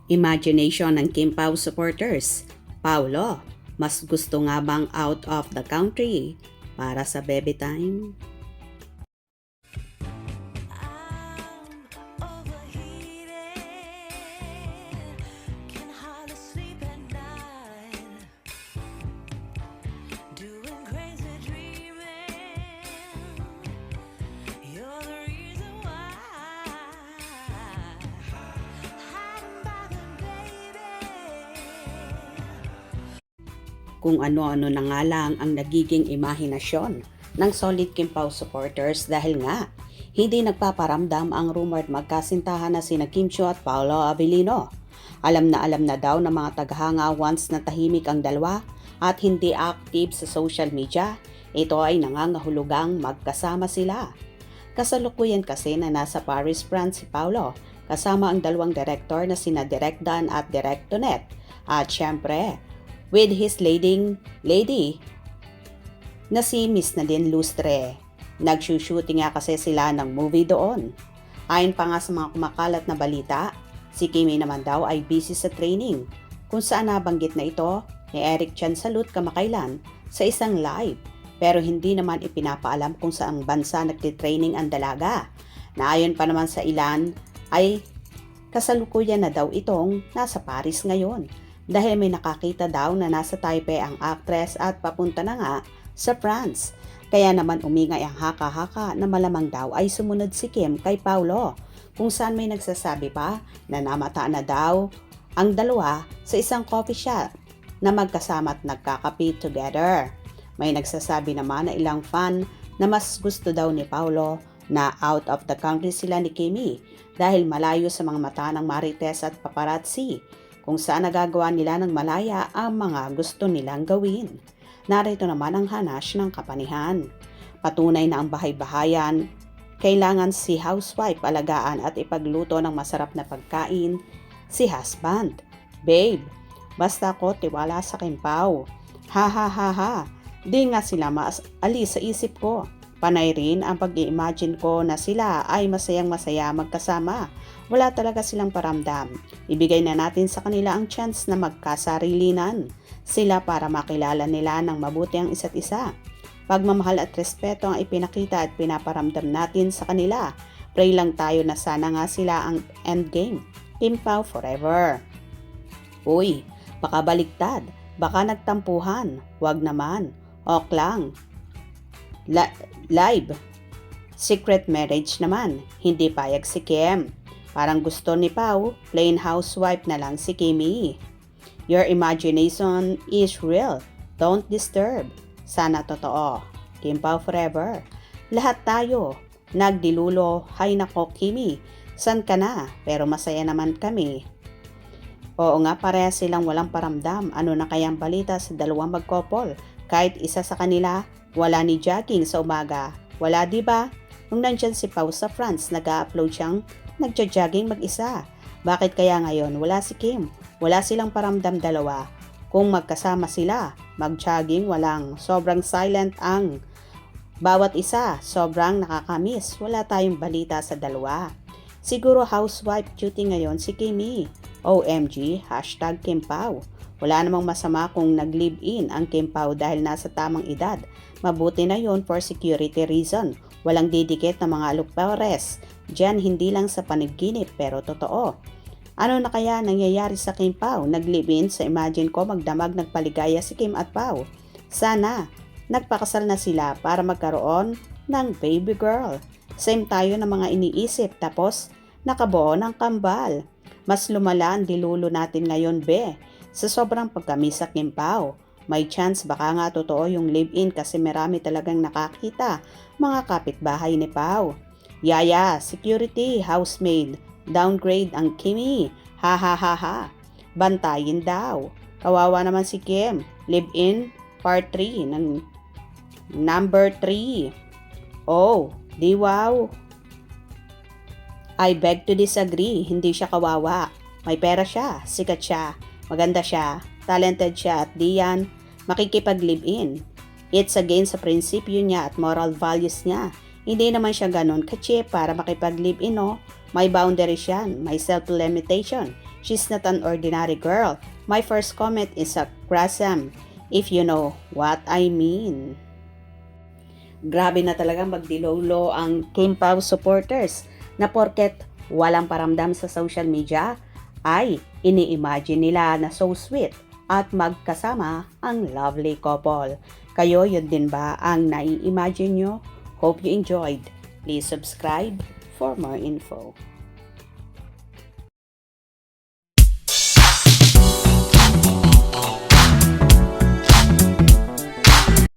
Imagination ng Kim Pao supporters. Paulo, mas gusto nga bang out of the country para sa baby time? Kung ano-ano na nga lang ang nagiging imahinasyon ng solid Kim Pao supporters dahil nga hindi nagpaparamdam ang rumored magkasintahan na sina Kim Chiu at Paolo Abilino. Alam na daw ng mga taghanga once na tahimik ang dalawa at hindi active sa social media, ito ay nangangahulugang magkasama sila. Kasalukuyan kasi na nasa Paris, France si Paolo kasama ang dalawang direktor na sina Direk Dan at Direk Tonet. At syempre, with his lady na si Miss Nadine Lustre. Nagsushooting nga kasi sila ng movie doon. Ayon pa nga sa mga kumakalat na balita, si Kimi naman daw ay busy sa training, kung saan nabanggit na ito ni Eric Chan Salud kamakailan sa isang live, pero hindi naman ipinapaalam kung saang bansa nagtitraining ang dalaga, na ayon pa naman sa ilan ay kasalukuyan na daw itong nasa Paris ngayon dahil may nakakita daw na nasa Taipei ang actress at papunta na nga sa France. Kaya naman umingay ang haka-haka na malamang daw ay sumunod si Kim kay Paolo, kung saan may nagsasabi pa na namataan na daw ang dalawa sa isang coffee shop na magkasama at nagkakape together. May nagsasabi naman na ilang fan na mas gusto daw ni Paolo na out of the country sila ni Kimi dahil malayo sa mga mata ng marites at paparazzi, kung saan nagagawa nila ng malaya ang mga gusto nilang gawin. Narito naman ang hanash ng kapanihan. Patunay na ang bahay-bahayan, kailangan si housewife alagaan at ipagluto ng masarap na pagkain si husband. Babe, basta ko tiwala sa Kim Pao. Ha ha ha ha, di nga sila alis sa isip ko. Panay rin ang pag-i-imagine ko na sila ay masayang-masaya magkasama. Wala talaga silang paramdam. Ibigay na natin sa kanila ang chance na magkasarilinan sila para makilala nila ng mabuti ang isa't isa. Pagmamahal at respeto ang ipinakita at pinaparamdam natin sa kanila. Pray lang tayo na sana nga sila ang endgame. Kim Pao forever. Uy, baka baliktad. Baka nagtampuhan. Wag naman. Ok lang. Live. Secret marriage naman. Hindi payag si Kim. Parang gusto ni Pao, plain housewife na lang si Kimi. Your imagination is real. Don't disturb. Sana totoo. Kim Pao forever. Lahat tayo. Nagdilulo. Hay nako Kimi. San ka na? Pero masaya naman kami. Oo nga, pareha silang walang paramdam. Ano na kayang balita sa dalawang magkopol? Kahit isa sa kanila, wala ni jogging sa umaga. Wala diba? Nung nandyan si Pao sa France, nag-upload siyang nagja-jogging mag-isa. Bakit kaya ngayon wala si Kim? Wala silang paramdam dalawa. Kung magkasama sila, mag-jogging walang. Sobrang silent ang bawat isa. Sobrang nakakamiss. Wala tayong balita sa dalawa. Siguro housewife duty ngayon si Kimi. OMG, hashtag Kim Pao. Wala namang masama kung nag-live-in ang Kim Pao dahil nasa tamang edad. Mabuti na yon for security reason. Walang didikit na mga alupores. Diyan hindi lang sa panaginip pero totoo. Ano na kaya nangyayari sa Kim Pao? Nag-live-in sa imagine ko magdamag nagpaligaya si Kim at Pao. Sana nagpakasal na sila para magkaroon ng baby girl. Same tayo ng mga iniisip tapos nakabuo ng kambal. Mas lumala ang dilulo natin ngayon be. Sa sobrang pagkamis sa Kim Pao. May chance baka nga totoo yung live-in kasi marami talagang nakakita mga kapitbahay ni Pao. Yaya, security, housemaid, downgrade ang Kimi. Ha ha ha ha. Bantayin daw. Kawawa naman si Kim. Live-in, part 3 ng number 3. Oh, di wow. I beg to disagree. Hindi siya kawawa. May pera siya, sikat siya, maganda siya, talented siya at di yan makikipag-live-in. It's against sa prinsipyo niya at moral values niya. Hindi naman siya ganun ka-cheap para makipag-live-in, no? May boundaries yan, may self-limitation. She's not an ordinary girl. My first comment is a crasm, if you know what I mean. Grabe na talaga magdilolo ang Kim Pao supporters na porket walang paramdam sa social media ay ini-imagine nila na so sweet at magkasama ang lovely couple. Kayo, yun din ba ang nai-imagine nyo? Hope you enjoyed. Please subscribe for more info.